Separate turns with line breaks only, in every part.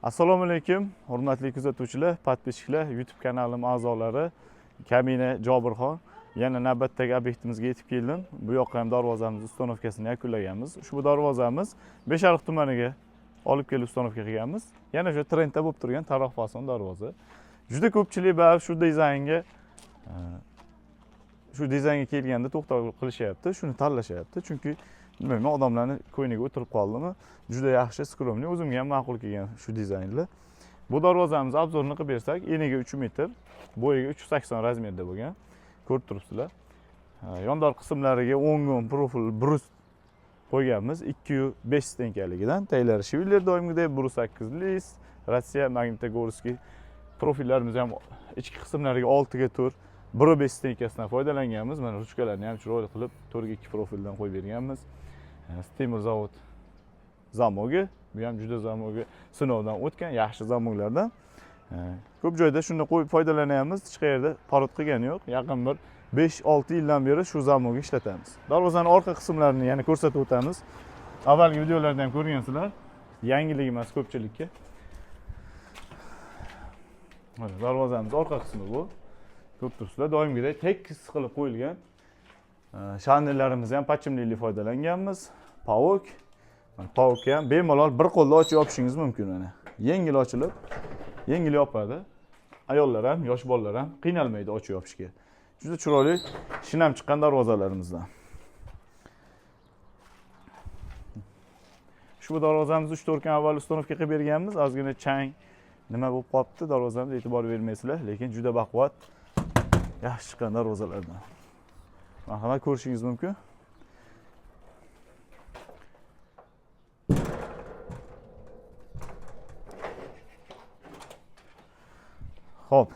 Assalomu alaykum, hurmatli kuzatuvchilar, podpисчиlar, YouTube kanalim a'zolari. Kamina Jobirxon. Yana navbatdagi obyektimizga yetib keldim. Bu yoqqa ham darvozamiz ustanovkasini yakunlaganmiz. Ushbu darvozamiz Beshariq tumaniga olib kelib ustanovka qilganmiz. Yana shu trendda bo'lib turgan taroq fason darvoza. Juda ko'pchilik baribir shu dizaynga kelganda to'xtab qilishyapti, shuni tanlashyapti. Chunki bilmayman, odamlarni ko'yniga o'tirib qoldimi, juda yaxshi, skromli, o'zimga ham ma'qul kelgan shu dizaynlar. Bu darvozamiz obzorini qilib bersak, eniga 3 metr, bo'yiga 380 razmerda bo'lgan. Ko'rib turibsizlar. Yondor qismlariga 10 profil brus qo'yganmiz, 2.5 stenkaligidan. Taylor Shiviller doimgidek brus 8 lis, Rossiya Magnitogorskiy profillarimiz ham ichki qismlariga 6 ga 4 1.5 stenkasidan foydalanganmiz. Mana ruchkalarni ham chiroyli qilib 4 ga 2 profildan qo'yib berganmiz. Temir zavod zamogi, bu ham juda zamogi sinovdan o'tgan yaxshi zamoglardan. Ko'p joyda shunda qo'yib foydalanyapmiz, hech qayerda parod qilgani yo'q. Yaqin bir 5-6 yildan beri shu zamogi ishlatamiz. Darvozaning orqa qismlarini yana ko'rsatib o'tamiz. Avvalgi videolarda ham ko'rgansizlar. Yangilik emas ko'pchilikka. Mana darvozamiz orqa qismi bu. Ko'p turibsizlar, doimgidek tekis qilib qo'yilgan. Shanellarimizni ham pachimlikli foydalanganmiz. Pavok. Pavokni ham bemalol bir qo'lda ochib yopishingiz mumkin mana. Yengil ochilib, yengil yopadi. Ayollar ham, yosh bolalar ham qiynalmaydi ochib yopishga. Juda chiroyli shinam chiqqan darvozalarimizdan. Ushbu darvozamizni 3-4 kun avval ustanovka qilib berganmiz. Ozgina chang nima bo'lib qolibdi, darvozamizga e'tibor bermaysizlar, lekin juda baquvvat yaxshi chiqqan darvozalardan. Marhamat, ko'rishingiz mumkin. Xo'p.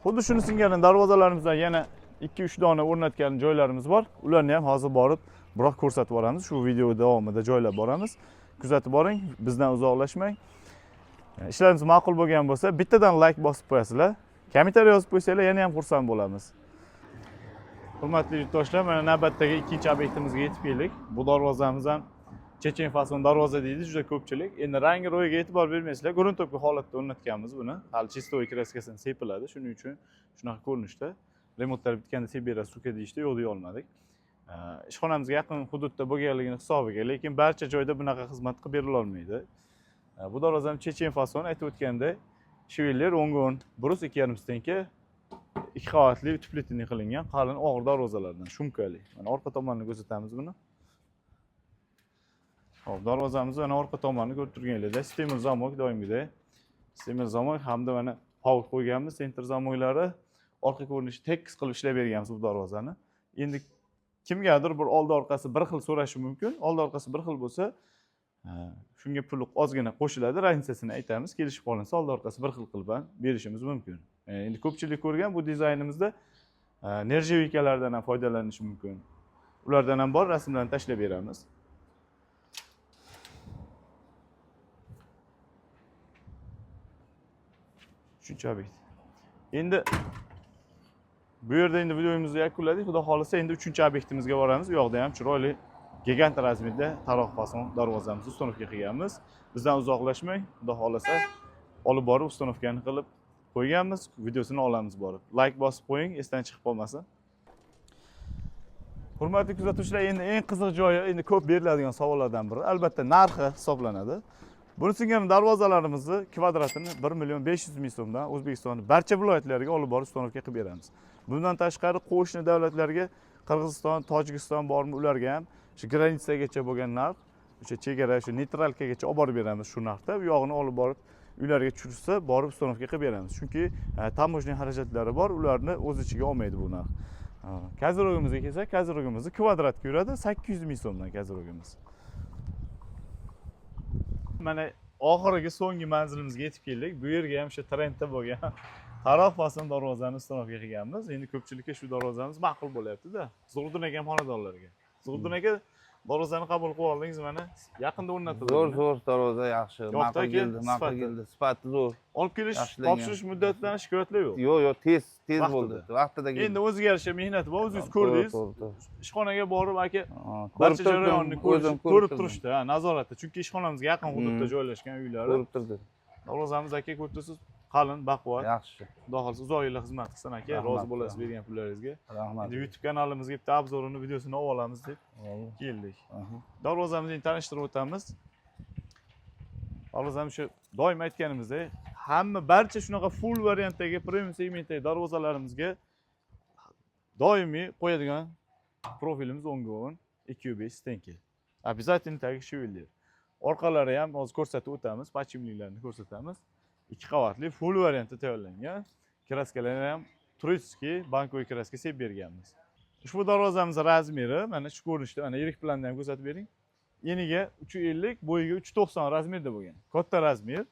Xuddi shuni singari darvozalarimizdan yana 2-3 dona o'rnatgan joylarimiz bor. Ularni ham hozir borib biroq ko'rsatib boramiz. Shu video davomida joylab boramiz. Kuzatib boring, bizdan uzoqlashmang. Ishlarimiz ma'qul bo'lgan bo'lsa, bittadan like bosib qo'yasizlar. Kommentariy yozib qo'ysanglar, yana ham xursand bo'lamiz. Hurmatli yurtdoshlar, mana navbatdagi ikkinchi obyektimizga yetib keldik. Bu darvozamiz ham chechen fason darvoza deydi juda ko'pchilik. Endi rangi ro'yiga e'tibor bermaysizlar. Guruntovka holatda o'rnatganmiz buni. Hali chistovoy kraskasini sepiladi. Shuning uchun shunaqa ko'rinishda. Remontlar bitganda Sibira suka deyishdi, yo'q deya olmadik. Ishxonamizga yaqin hududda bo'lganligini hisobiga, lekin barcha joyda bunaqa xizmat qilib berila olmaydi. Bu darvozam chechen fason, aytib o'tgandek, Shiviller 10 brus 2.5 stenka 2 qavatli tuplitini qilingan qalin og'ir darvozalardan, shumkali. Mana orqa tomonini ko'rsatamiz buni. Hop, darvozamiz mana orqa tomonini ko'rib turganingizda temir zamok doimgidek. Temir zamok hamda mana pavuk qo'yganmiz, center zamoklari orqa ko'rinishi tekis qilib ishlab berganmiz bu darvozani. Endi kimgadir bir oldi orqasi bir xil so'rashi mumkin. Oldi orqasi bir xil bo'lsa, shunga pul ozgina qo'shiladi, raznicasini aytamiz, kelishib qolinsa oldi orqasi bir xil qilib berishimiz mumkin. Endi ko'pchilik ko'rgan bu dizaynimizda nerjevikalardan ham foydalanish mumkin. Ulardan ham bor rasmlarni tashlab beramiz. Shunchalik. Endi bu yerda endi videomizni yakunladik. Xudo xolisa endi 3-obyektimizga boramiz. Bu yoqda ham chiroyli gigant razmerda taroq fason darvozamizni ustanovka qilganmiz. Bizdan uzoqlashmang, xudo xolisa olib borib ustanovkani qilib qo'yganmiz. Videosini olamiz borib. Like bosib qo'ying, esdan chiqib qolmasin. Hurmatli kuzatuvchilar, endi eng qiziq joyi, endi ko'p beriladigan savollardan biri albatta narxi hisoblanadi. Buni singari darvozalarimizni kvadratini 1.500.000 so'mdan O'zbekistonning barcha viloyatlariga olib borib ustanovka qilib beramiz. Bundan tashqari qo'shni davlatlarga Qirg'iziston, Tojikiston bormi, ularga ham shu granitsagacha bo'lgan narx, o'sha chegara, shu neytralkagacha olib borib beramiz shu narxda. Bu yog'ini olib borib uylariga tushirsa, borib ustanovka qilib beramiz. Chunki tamojniy xarajatlari bor, ularni o'z ichiga olmaydi bu narx. Kazirogimizga kelsak, kazirogimizni kvadratga yuradi 800.000 so'mdan kazirogimiz. Mana oxirgi so'nggi manzilimizga yetib keldik. Bu yerga ham o'sha trendda bo'lgan taroq fason darvozani ustanovka qilganmiz. Endi ko'pchilikka shu darvozamiz ma'qul bo'lyapti-da. Zug'urdin aka xonadonlarga. Zug'urdin aka Darvozani qabul qilib oldingiz mana. Yaqinda o'rnatildi.
Zo'r darvoza yaxshi. Ma'qul
aka,
keldi, ma'qul
sifati.
keldi. Sifati zo'r.
Olib kelish,
Yaxshilangan.
topshirish muddatidan shikoyatlar yo'q.
Yo'q, tez
Vaqtida.
bo'ldi. Vaqtida keldi.
Endi o'ziga yarasha mehnati bor, o'zingiz ko'rdingiz.
To'g'ri.
Ishxonaga borib aka
Ko'rib
barcha
turdim,
jarayonni
o'zim
ko'rib turishdi, ha, nazoratda. Chunki ishxonamizga yaqin hududda joylashgan uylari.
Ko'rib turdim.
Darvozamiz aka ko'rib tursiz, qalin, baquvvat.
Yaxshi.
Xudo xohlasa uzoq yillar xizmat qilsin aka,
Rahmat,
rozi bo'lasiz bergan pullaringizga.
Rahmat.
Endi YouTube kanalimizga bitta obzorini, videosini olib olamiz deb keldik.
Aha.
Darvozamizni tanishtirib o'tamiz. Darvozamiz shu doim aytganimizdek, hamma barcha shunaqa full variantdagi premium segmentdagi darvozalarimizga doimiy qo'yadigan profilimiz o'ngga o'ng 205 stenka. Обязательно tagi shu yillar. Orqalari ham hozir ko'rsatib o'tamiz, pachimliklarni ko'rsatamiz. 2 qavatli full variantda tayyorlangan. Kraskalarni ham turistskiy bankoviy kraska sepib berganmiz. Ushbu darvozamiz razmeri mana shu ko'rinishda, mana yirik planda ham ko'rsatib bering. Eniga 350, bo'yiga 390 razmerda bo'lgan. Katta razmer.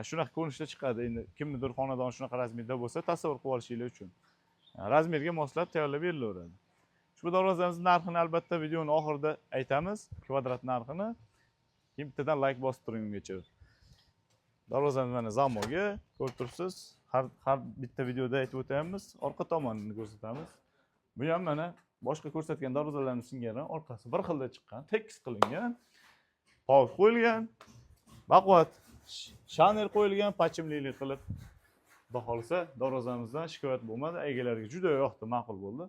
Shunaqa ko'rinishda chiqadi. Endi kimnidir xonadon shunaqa razmerda bo'lsa, tasavvur qilib olishingiz uchun. Razmerga moslab tayyorlab berilaveradi. Ushbu darvozamizning narxini albatta videoning oxirida aytamiz, kvadrat narxini. Keyin bittadan like bosib turing ungacha. Darvozamiz mana zamoga ko'rib turibsiz. Har bitta videoda aytib o'tamiz, orqa tomonini ko'rsatamiz. Bu ham mana boshqa ko'rsatgan darvozalarimiz singari orqasi bir xilda chiqqan, tekis qilingan. Pov qo'yilgan, baquvvat shanel qo'yilgan, pachimlilik qilib. Xudo xolsa darvozamizdan shikoyat bo'lmadi, egalariga juda yoqdi, ma'qul bo'ldi.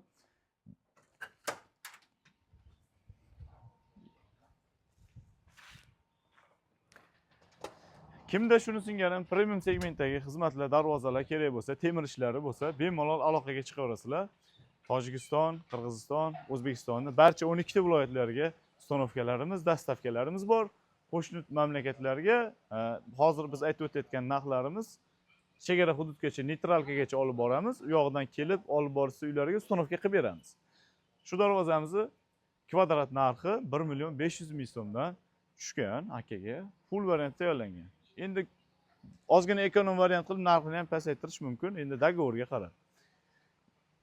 Kimda shuni singari premium segmentdagi xizmatlar, darvozalar kerak bo'lsa, temir ishlari bo'lsa, bemalol aloqaga chiqaverasizlar. Tojikiston, Qirg'iziston, O'zbekistonning barcha 12 ta viloyatlarga stanovkalarimiz, dastavkalarimiz bor. Qo'shni mamlakatlarga hozir biz aytib o'tayotgan narxlarimiz chegara hududgacha, neytralkagacha olib boramiz. U yoqdan kelib, olib borsa uylariga stanovka qilib beramiz. Shu darvozamizni kvadrat narxi 1.500.000 so'mdan tushgan akaga, full variantda tayyorlangan. Endi ozgina ekonom variant qilib narxini ham pasaytirish mumkin. Endi dogovorga qarab.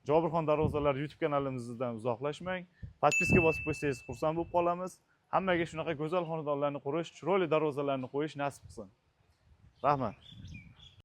Jobirxon darvozalar YouTube kanalimizdan uzoqlashmang. Podpiska bosib qo'ysangiz xursand bo'lib qolamiz. Hammaga shunaqa go'zal xonadonlarni qurish, chiroyli darvozalarni qo'yish nasib qilsin. Rahmat.